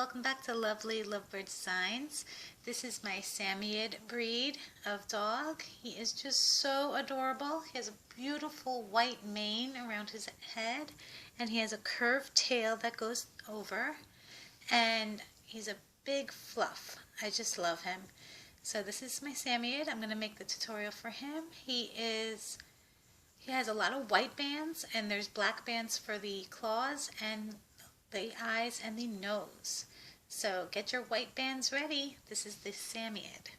welcome back to Lovely Lovebird Designs. This is my Samoyed breed of dog. He is just so adorable. He has a beautiful white mane around his head, and he has a curved tail that goes over, and he's a big fluff. I just love him. So this is my Samoyed. I'm going to make the tutorial for him. He has a lot of white bands, and there's black bands for the claws and the eyes and the nose. So get your white bands ready. This is the Samoyed.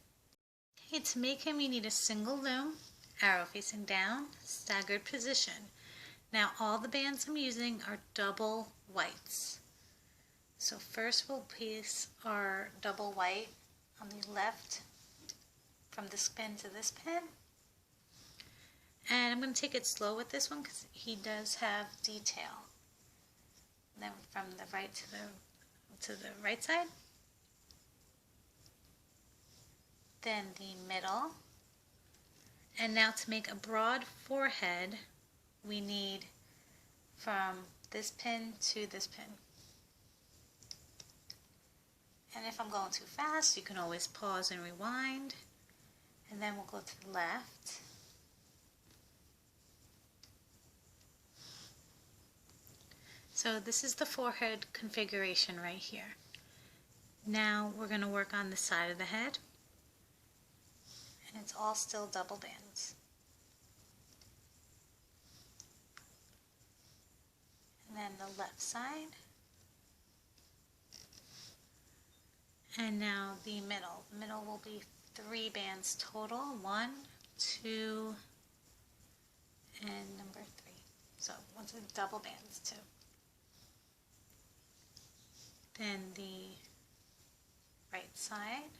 Okay, to make him you need a single loom, arrow facing down, staggered position. Now all the bands I'm using are double whites. So first we'll place our double white on the left from this pin to this pin. And I'm going to take it slow with this one because he does have detail. Then from the right to the right side. Then the middle. And now to make a broad forehead, we need from this pin to this pin. And if I'm going too fast, you can always pause and rewind. And then we'll go to the left. So this is the forehead configuration right here. Now we're going to work on the side of the head, and it's all still double bands. And then the left side, and now the middle. The middle will be 3 bands total, 1, 2, and number 3. So once it's double bands too. Then the right side,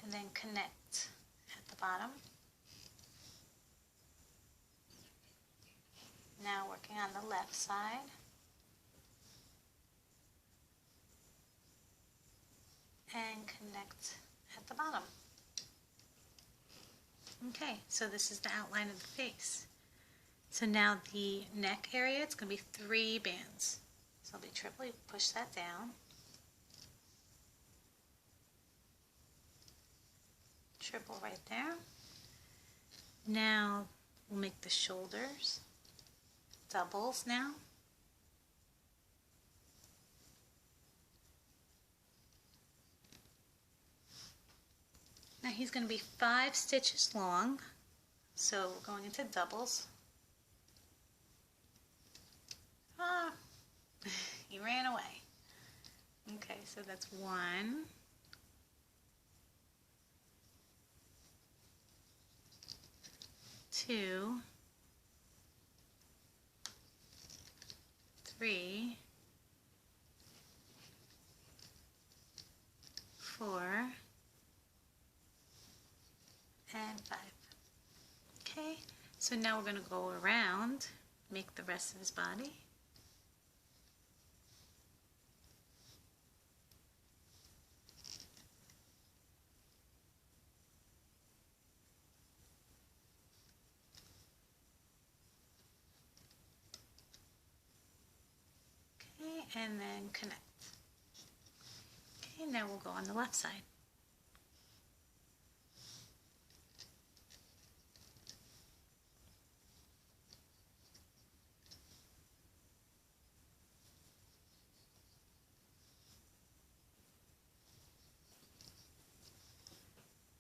and then connect at the bottom. Now working on the left side, and connect at the bottom. Okay, so this is the outline of the face. So now the neck area, it's going to be 3 bands. So I'll be triply push that down. Triple right there. Now we'll make the shoulders. Doubles now. Now he's going to be 5 stitches long. So we're going into doubles. Ah, he ran away. Okay, so that's 1, 2, 3, 4, and 5. Okay, so now we're going to go around, make the rest of his body. And then connect. Okay, now we'll go on the left side.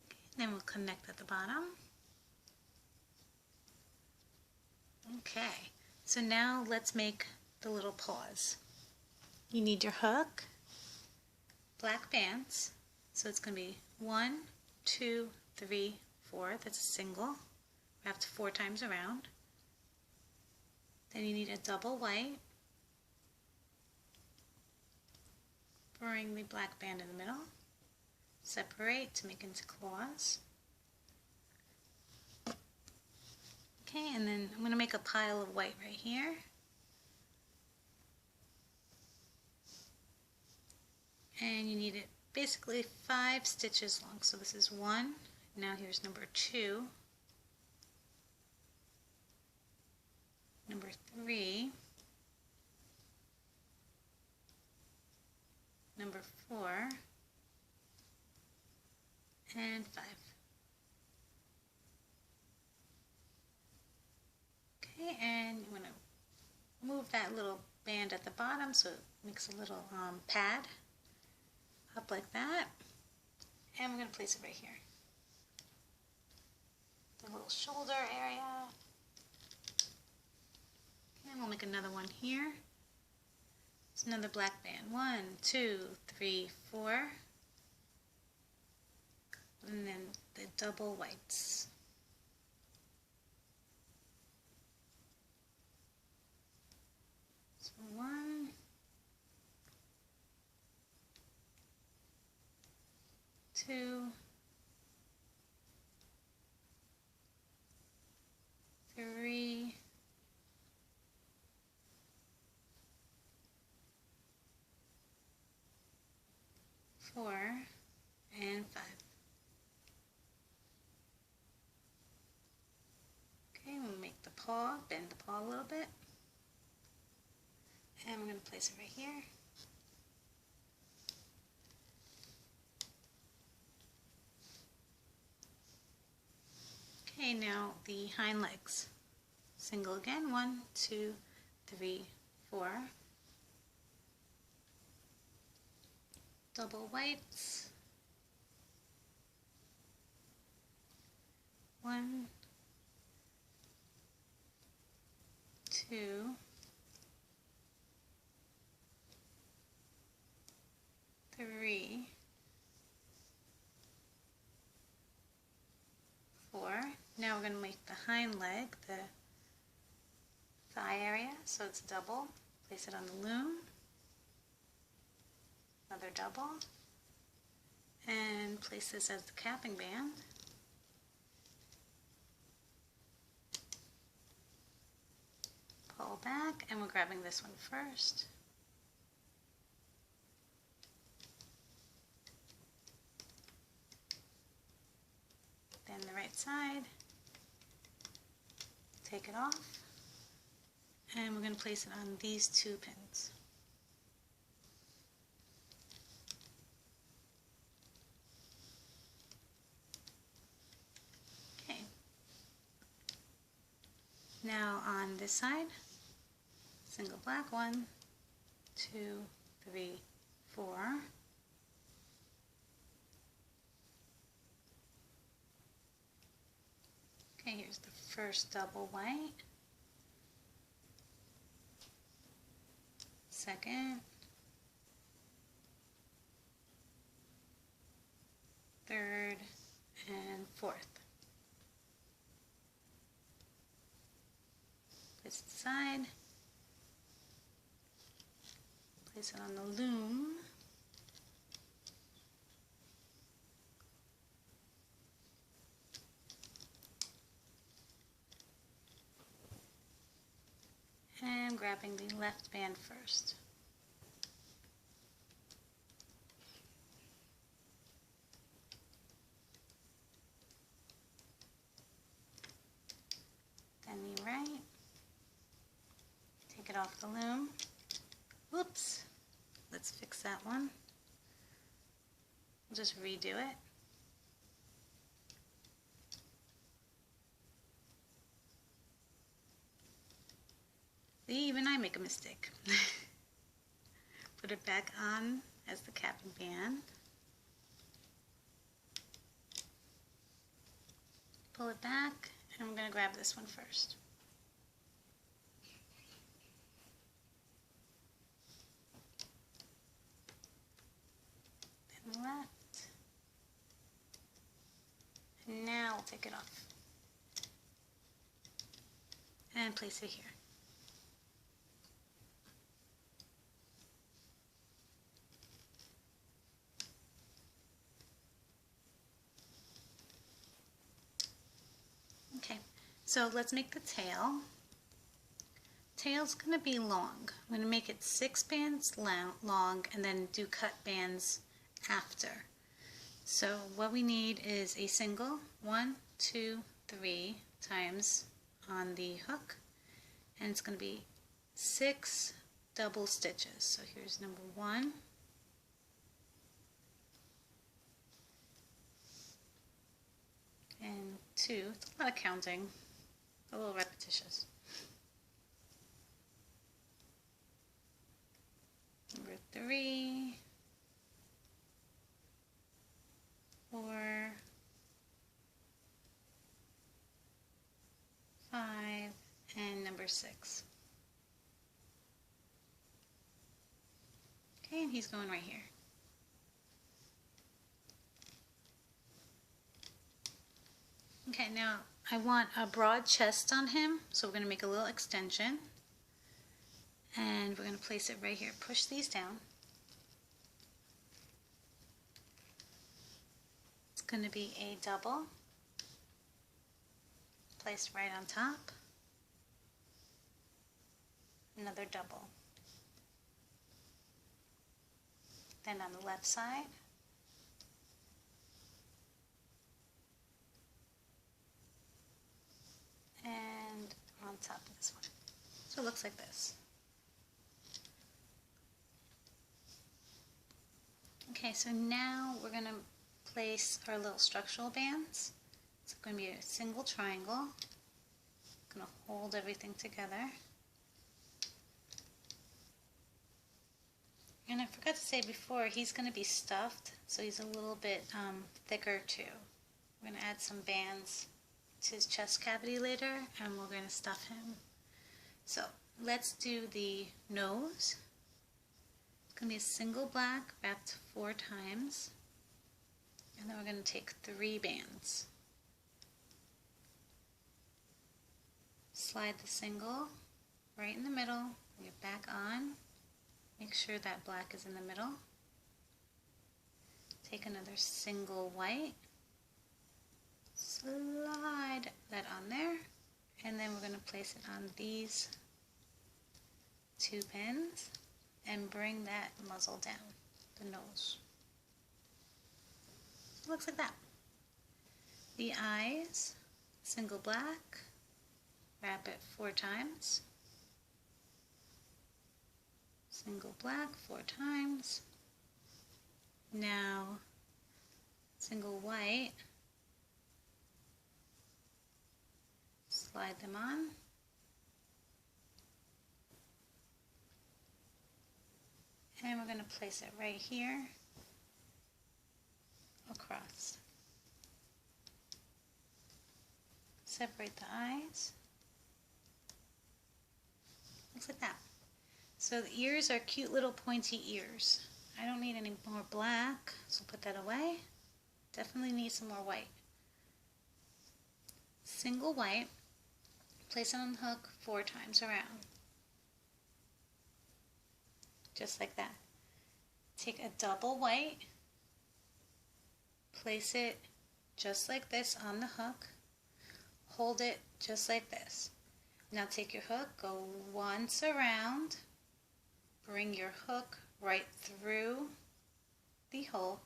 Okay, then we'll connect at the bottom. Okay, so now let's make the little paws. You need your hook, black bands, so it's going to be 1, 2, 3, 4, that's a single, wrapped 4 times around. Then you need a double white, bring the black band in the middle, separate to make into claws. Okay, and then I'm going to make a pile of white right here. And you need it basically 5 stitches long. So this is 1, now here's number 2, number 3, and 5. Okay, and you want to move that little band at the bottom so it makes a little pad up like that. And we're going to place it right here. The little shoulder area. And we'll make another one here. It's another black band. 1, 2, 3, 4. And then the double whites. So 1, 2, 3, 4, and 5. Okay, we'll make the paw, bend the paw a little bit. And we're going to place it right here. Okay, now the hind legs. Single again, 1, 2, 3, 4. Double whites. 1, 2, 3, 4. Now we're going to make the hind leg, the thigh area, so it's double. Place it on the loom. Another double. And place this as the capping band. Pull back, and we're grabbing this one first. Then the right side. Take it off. And we're going to place it on these 2 pins. Okay. Now on this side, single black, 1, 2, 3, 4. Okay, here's the first double white. Second. Third and 4th. Place it aside. Place it on the loom. And grabbing the left band first. Then the right. Take it off the loom. Whoops. Let's fix that one. We'll just redo it. See, even I make a mistake. Put it back on as the capping band. Pull it back, and I'm going to grab this one first. Then left. And now we'll take it off. And place it here. Okay, so let's make the tail. Tail's going to be long. I'm going to make it 6 bands long and then do cut bands after. So what we need is a single, 1, 2, 3 times on the hook, and it's going to be 6 double stitches. So here's number 1, and 2. It's a lot of counting, a little repetitious. Number 3, 4, 5, and number 6. Okay, and he's going right here. Okay, now I want a broad chest on him, so we're going to make a little extension. And we're going to place it right here. Push these down. It's going to be a double. Placed right on top. Another double. Then on the left side. And on top of this one. So it looks like this. Okay, so now we're going to place our little structural bands. It's going to be a single triangle. I'm going to hold everything together. And I forgot to say before, he's going to be stuffed, so he's a little bit thicker too. We're going to add some bands to his chest cavity later, and we're going to stuff him. So let's do the nose. It's going to be a single black wrapped 4 times, and then we're going to take 3 bands. Slide the single right in the middle, bring it back on. Make sure that black is in the middle. Take another single white, slide that on there, and then we're going to place it on these 2 pins and bring that muzzle down, the nose. It looks like that. The eyes, single black, wrap it 4 times. Single black 4 times. Now single white, slide them on, and we're going to place it right here across. Separate the eyes. Looks like that. So the ears are cute little pointy ears. I don't need any more black, so put that away. Definitely need some more white. Single white, place it on the hook 4 times around. Just like that. Take a double white, place it just like this on the hook, hold it just like this. Now take your hook, go once around, bring your hook right through the hole,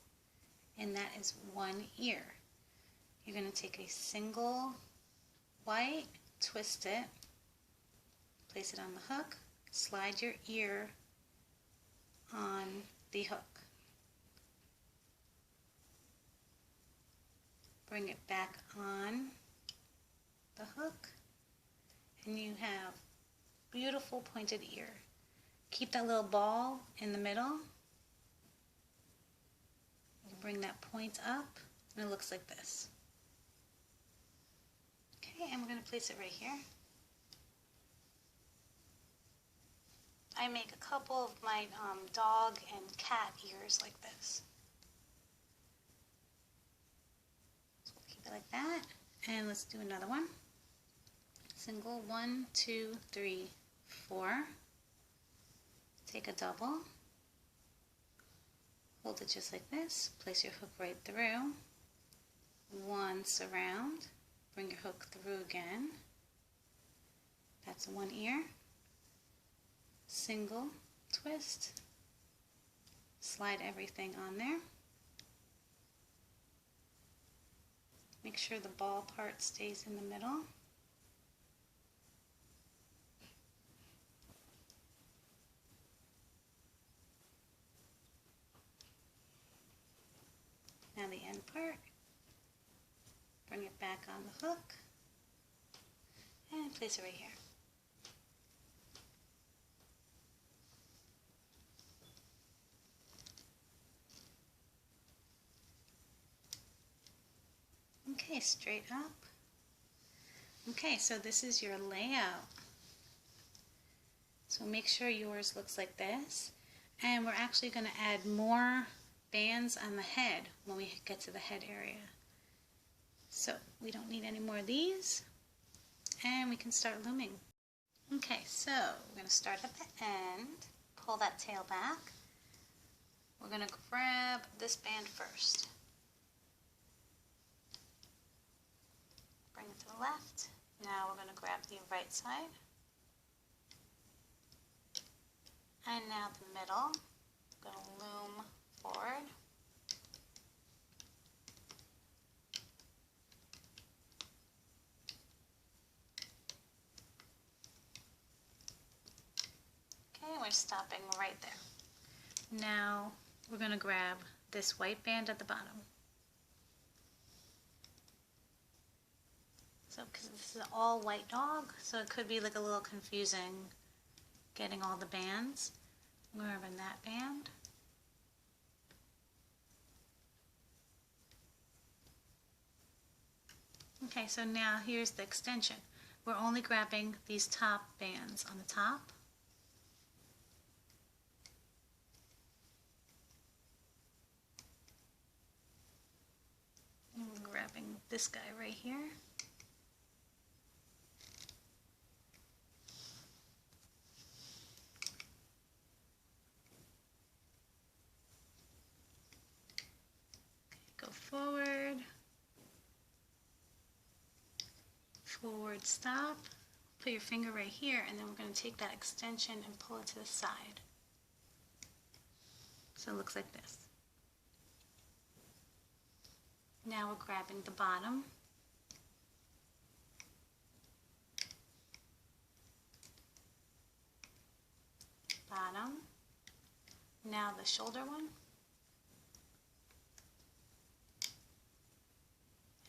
and that is 1 ear. You're going to take a single white, twist it, place it on the hook, slide your ear on the hook. Bring it back on the hook, and you have beautiful pointed ear. Keep that little ball in the middle. You bring that point up, and it looks like this. Okay, and we're going to place it right here. I make a couple of my dog and cat ears like this. So we'll keep it like that, and let's do another one. Single 1, 2, 3, 4. Take a double, hold it just like this, place your hook right through, once around, bring your hook through again. That's 1 ear. Single, twist, slide everything on there. Make sure the ball part stays in the middle. Now the end part, bring it back on the hook and place it right here. Okay, straight up. Okay, so this is your layout. So make sure yours looks like this. And we're actually going to add more bands on the head when we get to the head area. So we don't need any more of these. And we can start looming. Okay, so we're going to start at the end. Pull that tail back. We're going to grab this band first. Bring it to the left. Now we're going to grab the right side. And now the middle. I'm going to loom forward. Okay, we're stopping right there. Now we're going to grab this white band at the bottom. So, because this is an all white dog, so it could be like a little confusing getting all the bands. I'm grabbing that band. Okay, so now here's the extension. We're only grabbing these top bands on the top. And we're grabbing this guy right here. Go forward, forward, stop, put your finger right here, and then we're going to take that extension and pull it to the side. So it looks like this. Now we're grabbing the bottom. Bottom. Now the shoulder one.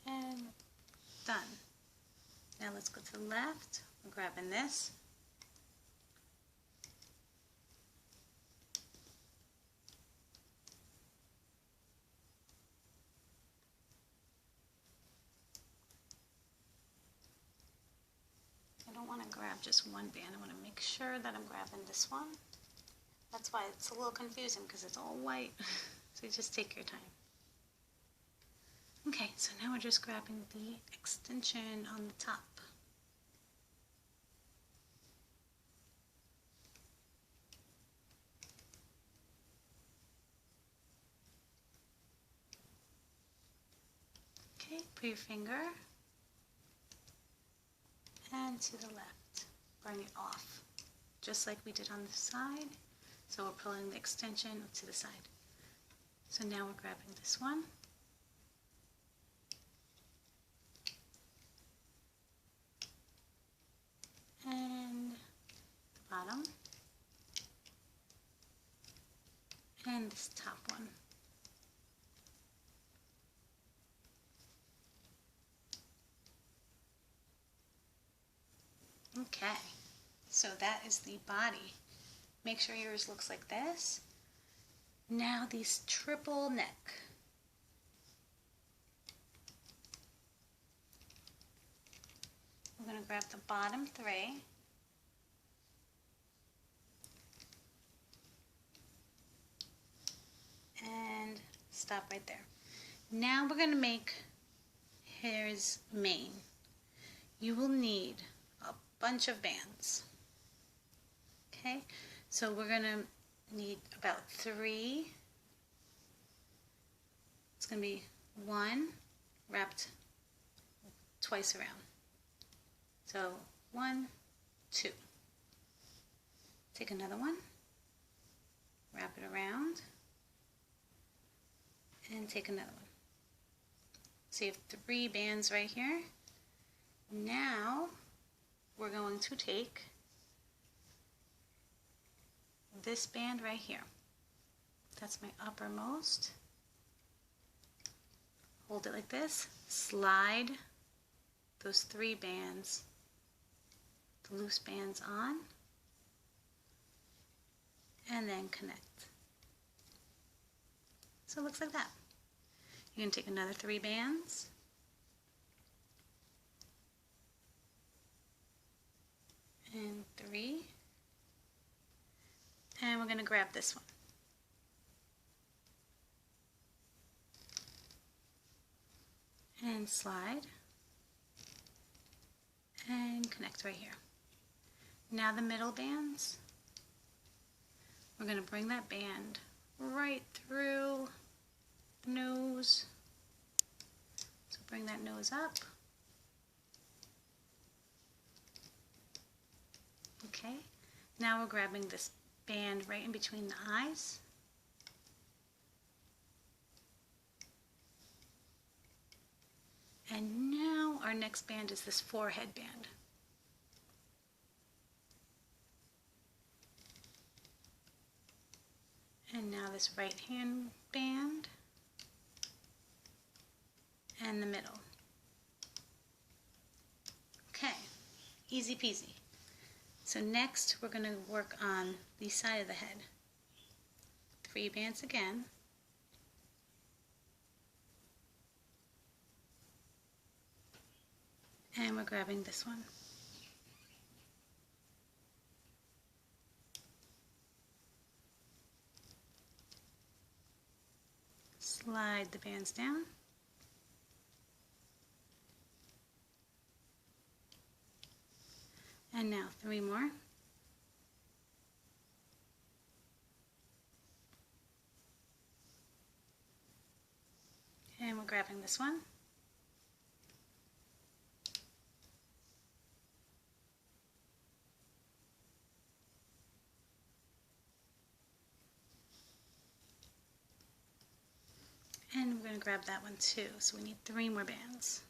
And done. Now let's go to the left. We're grabbing this. I don't want to grab just one band. I want to make sure that I'm grabbing this one. That's why it's a little confusing because it's all white. So just take your time. Okay, so now we're just grabbing the extension on the top. Okay, put your finger and to the left. Bring it off, just like we did on the side. So we're pulling the extension to the side. So now we're grabbing this one. And the bottom, and this top one. Okay, so that is the body. Make sure yours looks like this. Now these triple neck. I'm going to grab the bottom three. And stop right there. Now we're going to make his mane. You will need a bunch of bands. Okay, so we're going to need about 3. It's going to be 1 wrapped twice around. So 1, 2. Take another one, wrap it around, and take another one. So you have 3 bands right here. Now we're going to take this band right here. That's my uppermost. hold it like this, slide those 3 bands, the loose bands on, and then connect. So it looks like that. You're going to take another 3 bands, and 3, and we're going to grab this one. And slide and connect right here. Now the middle bands, we're going to bring that band right through the nose. So bring that nose up. Okay, now we're grabbing this band right in between the eyes. And now our next band is this forehead band. And now this right hand band and the middle. Okay, easy peasy. So next we're going to work on the side of the head. 3 bands again. And we're grabbing this one. Slide the bands down. And now 3 more. And we're grabbing this one. And we're going to grab that one too, so we need 3 more bands.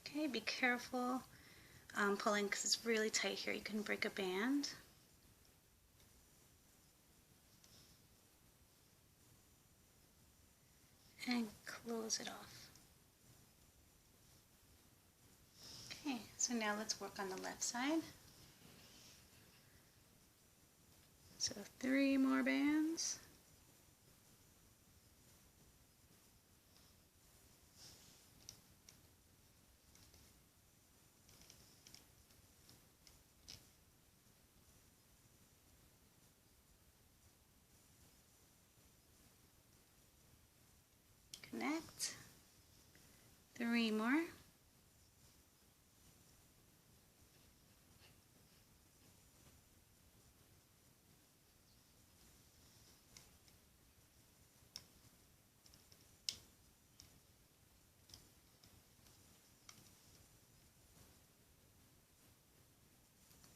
Okay, be careful pulling because it's really tight here. You can break a band. And close it off. Okay, so now let's work on the left side. So 3 more bands. Connect. 3 more.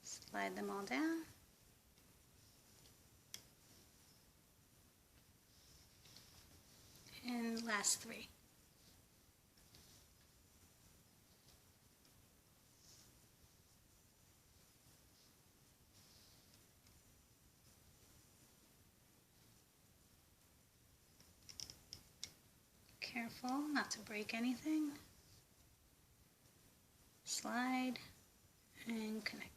Slide them all down. And last 3. Careful not to break anything. Slide and connect.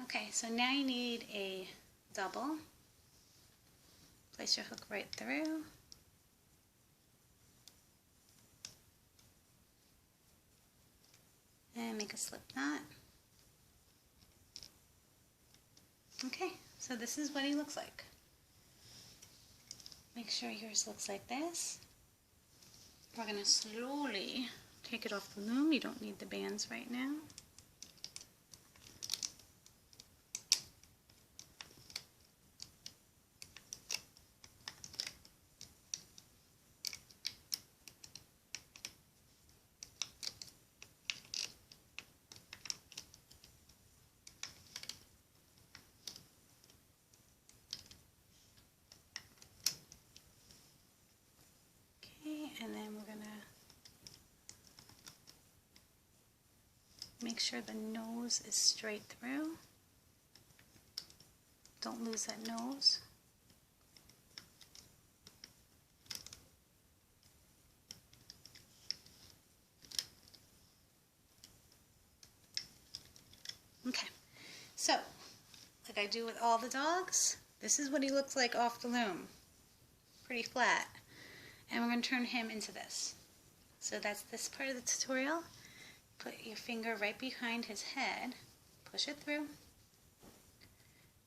Okay, so now you need a double. Place your hook right through. And make a slip knot. Okay, so this is what he looks like. Make sure yours looks like this. We're going to slowly take it off the loom. You don't need the bands right now. make sure the nose is straight through. Don't lose that nose. Okay, so like I do with all the dogs, this is what he looks like off the loom. Pretty flat. And we're going to turn him into this. So that's this part of the tutorial. Put your finger right behind his head, push it through.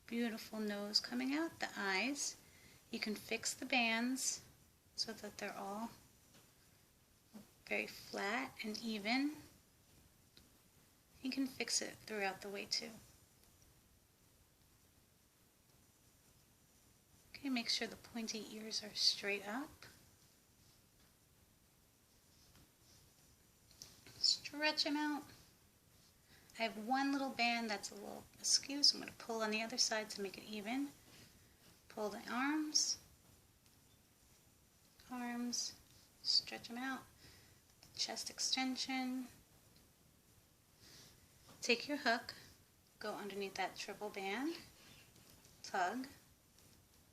Beautiful nose coming out, the eyes. You can fix the bands so that they're all very flat and even. You can fix it throughout the way too. Okay, make sure the pointy ears are straight up. Stretch him out. I have one little band that's a little askew, so I'm going to pull on the other side to make it even. Pull the arms, stretch them out, chest extension. Take your hook, go underneath that triple band, tug,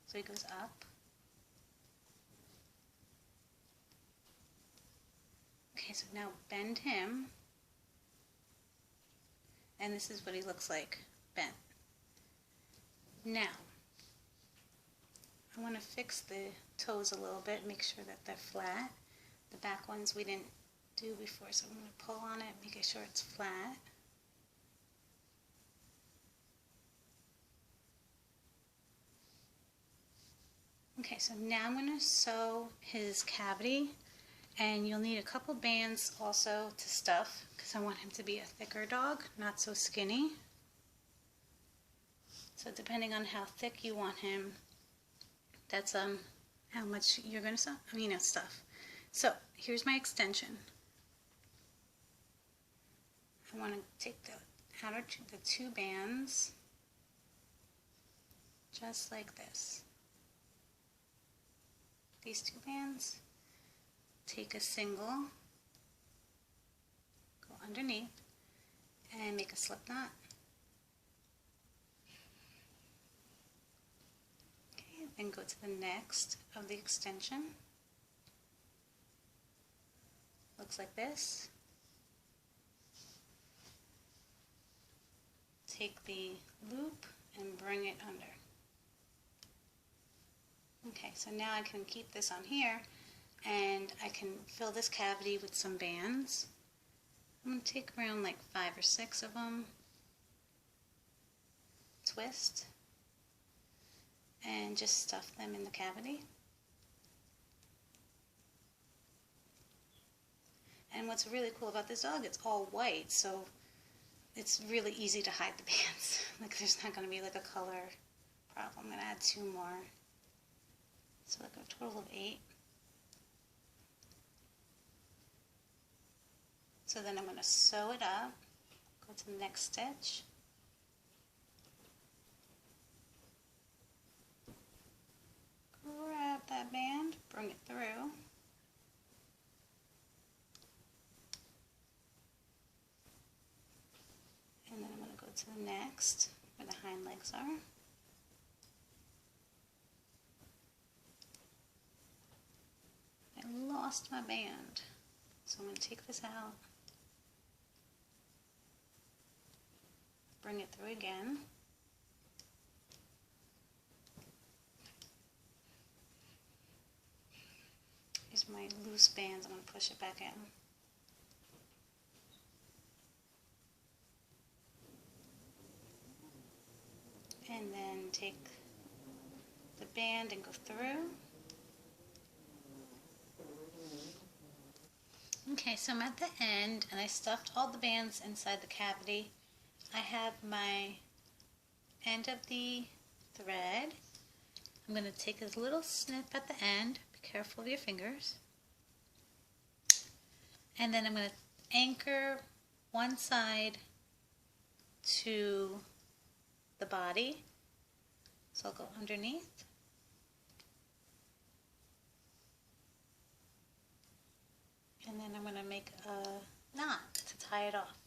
so he goes up. Okay, so now bend him, and this is what he looks like bent. Now, I want to fix the toes a little bit, make sure that they're flat. The back ones we didn't do before, so I'm going to pull on it, making sure it's flat. Okay, so now I'm going to sew his cavity. And you'll need a couple bands also to stuff, because I want him to be a thicker dog, not so skinny. So depending on how thick you want him, that's how much you're going to stuff. So here's my extension. I want to take the two bands, just like this. These two bands. Take a single, go underneath, and make a slip knot. Okay, then go to the next of the extension. Looks like this. Take the loop and bring it under. Okay, so now I can keep this on here. And I can fill this cavity with some bands. I'm going to take around like 5 or 6 of them, twist, and just stuff them in the cavity. And what's really cool about this dog, it's all white, so it's really easy to hide the bands. Like there's not going to be like a color problem. I'm going to add 2 more. So like a total of 8. So then I'm going to sew it up, go to the next stitch, grab that band, bring it through, and then I'm going to go to the next, where the hind legs are. I lost my band, so I'm going to take this out. Bring it through again. Here's my loose bands. I'm going to push it back in. And then take the band and go through. Okay, so I'm at the end and I stuffed all the bands inside the cavity. I have my end of the thread. I'm going to take a little snip at the end. Be careful of your fingers. And then I'm going to anchor one side to the body. So I'll go underneath. And then I'm going to make a knot to tie it off.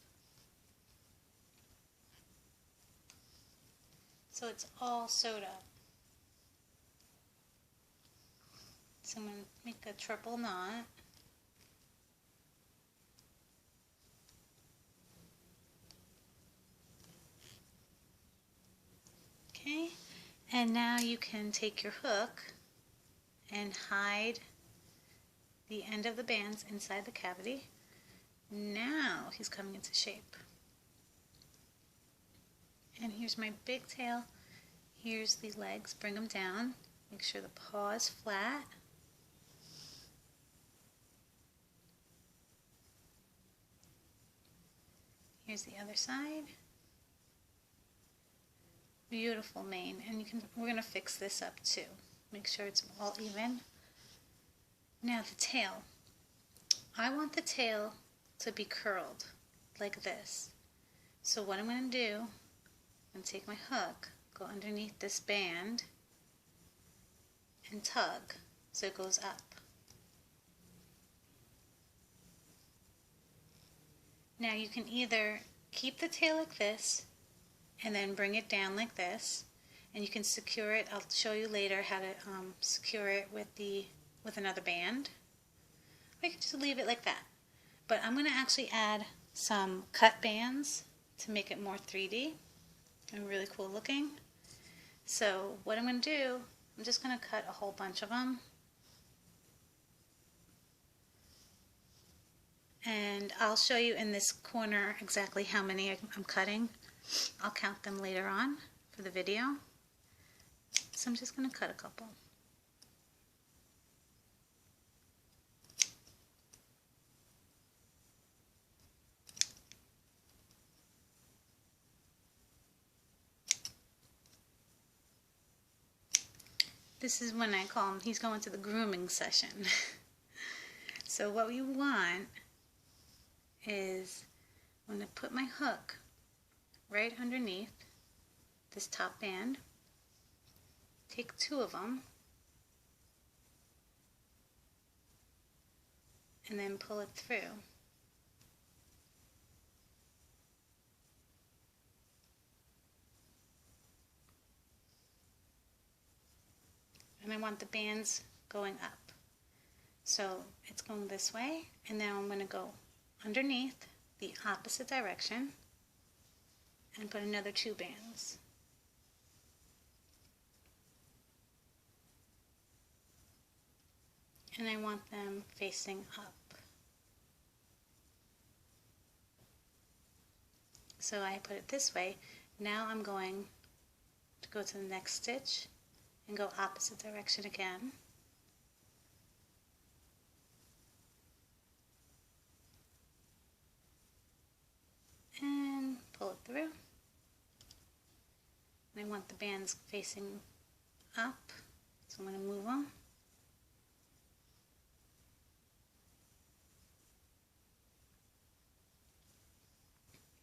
so it's all sewed up. So I'm going to make a triple knot. Okay, and now you can take your hook and hide the end of the bands inside the cavity. Now he's coming into shape. And here's my big tail. Here's the legs. Bring them down. Make sure the paw is flat. Here's the other side. Beautiful mane, and we're going to fix this up too. Make sure it's all even. Now the tail. I want the tail to be curled like this. So what I'm going to do, I'm going to take my hook, go underneath this band, and tug so it goes up. Now you can either keep the tail like this and then bring it down like this, and you can secure it. I'll show you later how to secure it with another band. Or you can just leave it like that. But I'm going to actually add some cut bands to make it more 3D and really cool looking. So what I'm going to do, I'm just going to cut a whole bunch of them. And I'll show you in this corner exactly how many I'm cutting. I'll count them later on for the video. So I'm just going to cut a couple. This is when I call him, he's going to the grooming session. So what we want is, I'm going to put my hook right underneath this top band, take two of them, and then pull it through. And I want the bands going up. So it's going this way, and now I'm going to go underneath the opposite direction and put another two bands. And I want them facing up. So I put it this way. Now I'm going to go to the next stitch and go opposite direction again. And pull it through. And I want the bands facing up, so I'm going to move them.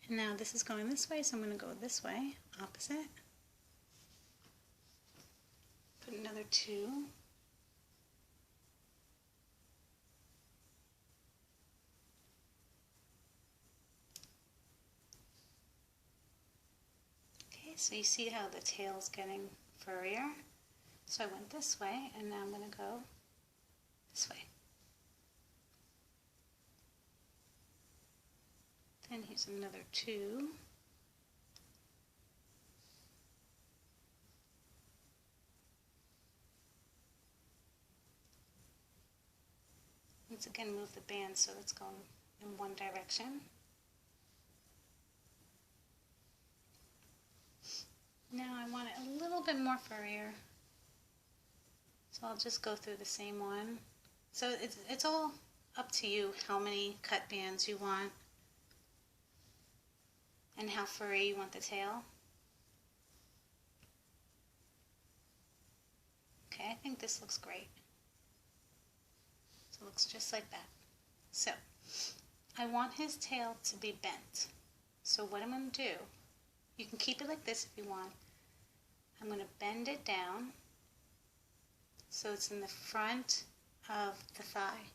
And now this is going this way, so I'm going to go this way, opposite. Put another two. Okay, so you see how the tail's getting furrier. So I went this way, and now I'm going to go this way. Then here's another two. Once again, move the band so it's going in one direction. Now I want it a little bit more furrier, so I'll just go through the same one. So it's all up to you how many cut bands you want and how furry you want the tail. Okay, I think this looks great. So it looks just like that. So I want his tail to be bent. So what I'm going to do, you can keep it like this if you want. I'm going to bend it down so it's in the front of the thigh.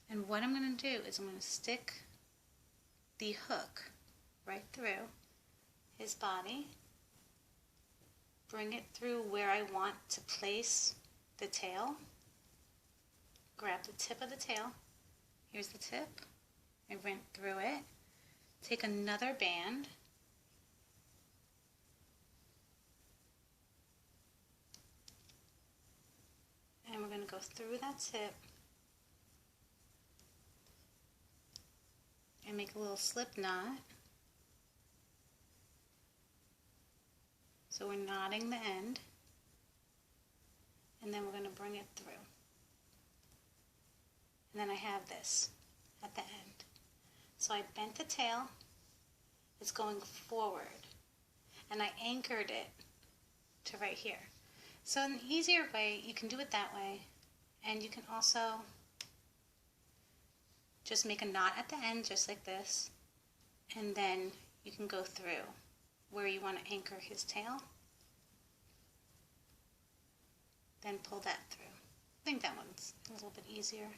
And what I'm going to do is I'm going to stick the hook right through his body bring it through where I want to place the tail. Grab the tip of the tail. Here's the tip. I went through it. Take another band. And we're going to go through that tip and make a little slip knot. So we're knotting the end, and then we're going to bring it through. And then I have this at the end. So I bent the tail, it's going forward, and I anchored it to right here. So an easier way, you can do it that way, and you can also just make a knot at the end just like this, and then you can go through where you want to anchor his tail, then pull that through. I think that one's a little bit easier.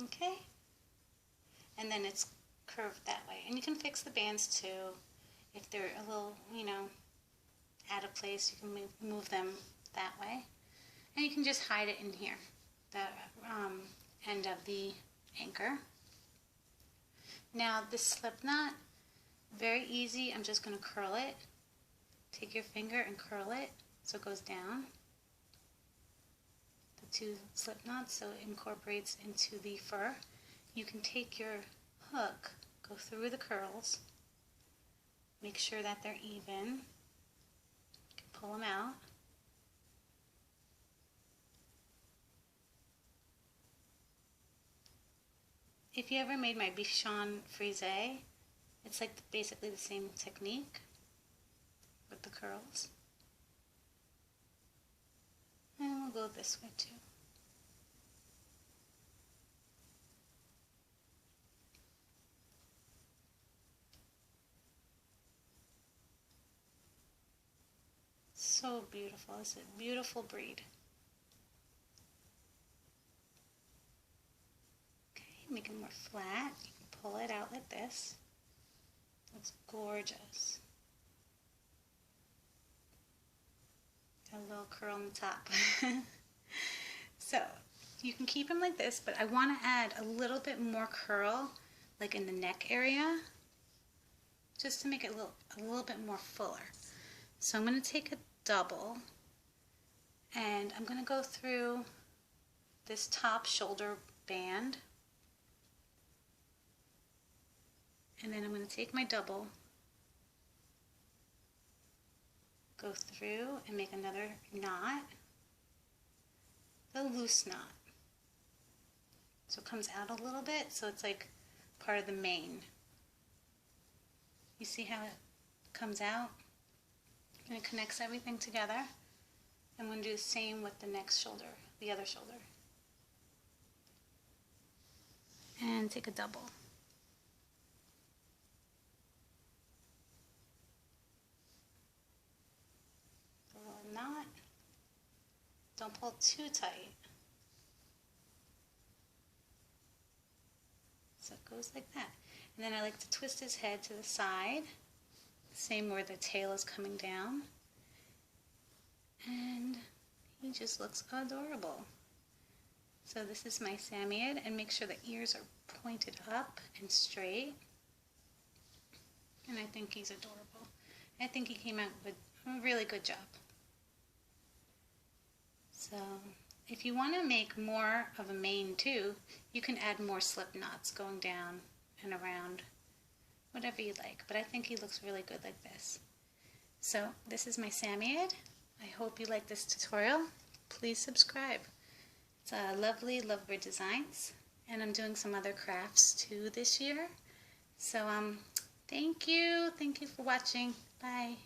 Okay, and then it's curved that way, and you can fix the bands too. If they're a little, out of place, you can move them that way, and you can just hide it in here, the end of the anchor. Now this slip knot, very easy. I'm just going to curl it. Take your finger and curl it so it goes down. The two slip knots so it incorporates into the fur. You can take your hook, go through the curls, make sure that they're even. You can pull them out. If you ever made my bichon frise, it's like basically the same technique with the curls. And we'll go this way too. So beautiful. It's a beautiful breed. Make it more flat. You can pull it out like this. It's gorgeous. Got a little curl on the top. So you can keep them like this, but I want to add a little bit more curl, like in the neck area, just to make it a little bit more fuller. So I'm going to take a double, and I'm going to go through this top shoulder band. And then I'm going to take my double, go through and make another knot, the loose knot. So it comes out a little bit, so it's like part of the mane. You see how it comes out? And it connects everything together. I'm going to do the same with the next shoulder, the other shoulder. And take a double. Knot. Don't pull too tight. So it goes like that. And then I like to twist his head to the side, same where the tail is coming down. And he just looks adorable. So this is my Samoyed, and make sure the ears are pointed up and straight. And I think he's adorable. I think he came out with a really good job. So if you want to make more of a mane too, you can add more slip knots going down and around, whatever you like. But I think he looks really good like this. So this is my Samoyed. I hope you like this tutorial. Please subscribe. It's lovely Lovebird designs, and I'm doing some other crafts too this year. So thank you for watching. Bye.